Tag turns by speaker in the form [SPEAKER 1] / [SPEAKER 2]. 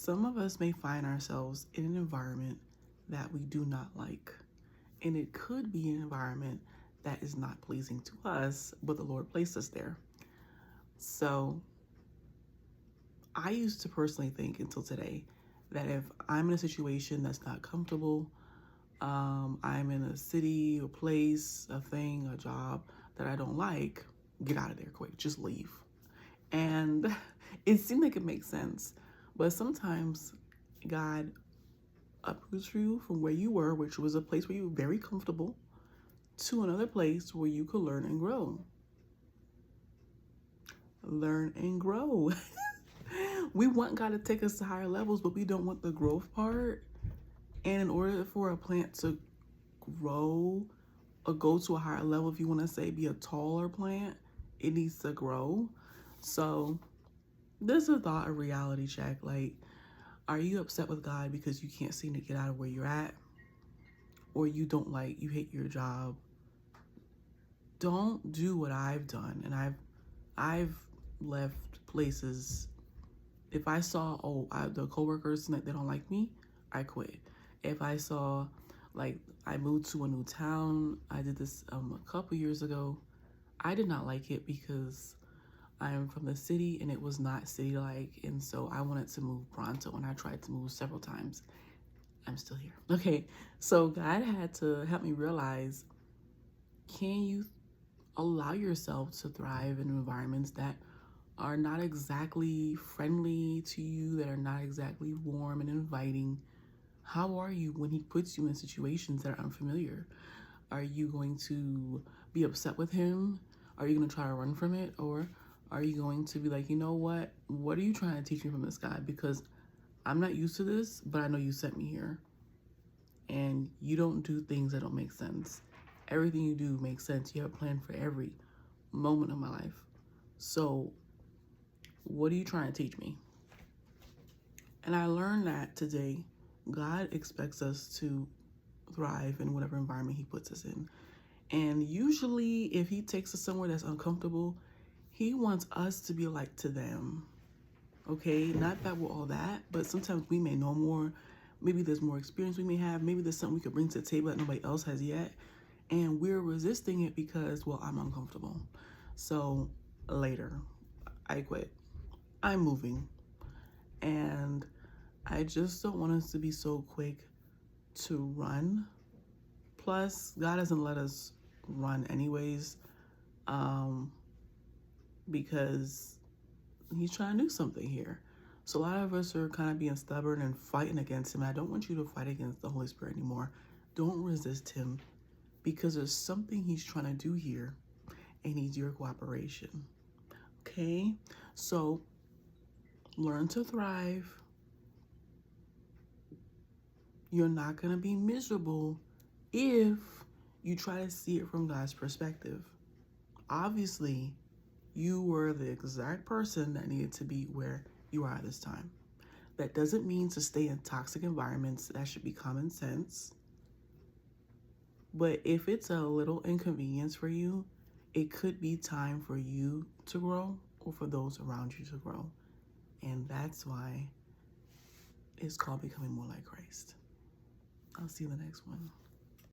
[SPEAKER 1] Some of us may find ourselves in an environment that we do not like. And it could be an environment that is not pleasing to us, but the Lord placed us there. So I used to personally think until today that if I'm in a situation that's not comfortable, I'm in a city, a place, a thing, a job that I don't like, get out of there quick, just leave. And it seemed like it makes sense. But sometimes God uproots you from where you were, which was a place where you were very comfortable, to another place where you could learn and grow. Learn and grow. We want God to take us to higher levels, but we don't want the growth part. And in order for a plant to grow or go to a higher level, if you want to say be a taller plant, it needs to grow. So this is a thought, a reality check. Like, are you upset with God because you can't seem to get out of where you're at? Or you hate your job? Don't do what I've done. And I've left places. If I saw, the coworkers that they don't like me, I quit. If I saw, like, I moved to a new town, I did this a couple years ago. I did not like it because I am from the city and it was not city-like, and so I wanted to move pronto, and I tried to move several times. I'm still here. Okay, so God had to help me realize, can you allow yourself to thrive in environments that are not exactly friendly to you, that are not exactly warm and inviting? How are you when he puts you in situations that are unfamiliar? Are you going to be upset with him? Are you going to try to run from it? Or are you going to be like, you know what? What are you trying to teach me from this guy? Because I'm not used to this, but I know you sent me here. And you don't do things that don't make sense. Everything you do makes sense. You have a plan for every moment of my life. So what are you trying to teach me? And I learned that today, God expects us to thrive in whatever environment he puts us in. And usually if he takes us somewhere that's uncomfortable, he wants us to be like to them. Okay, not that we're all that, but sometimes we may know more. Maybe there's more experience we may have. Maybe there's something we could bring to the table that nobody else has yet. And we're resisting it because, well, I'm uncomfortable. So later, I quit. I'm moving. And I just don't want us to be so quick to run. Plus, God doesn't let us run anyways, because he's trying to do something here. So a lot of us are kind of being stubborn and fighting against him. I don't want you to fight against the Holy Spirit anymore. Don't resist him, because there's something he's trying to do here and needs your cooperation. Okay? So learn to thrive. You're not going to be miserable if you try to see it from God's perspective. Obviously, you were the exact person that needed to be where you are at this time. That doesn't mean to stay in toxic environments. That should be common sense. But if it's a little inconvenience for you, it could be time for you to grow or for those around you to grow. And that's why it's called becoming more like Christ. I'll see you in the next one.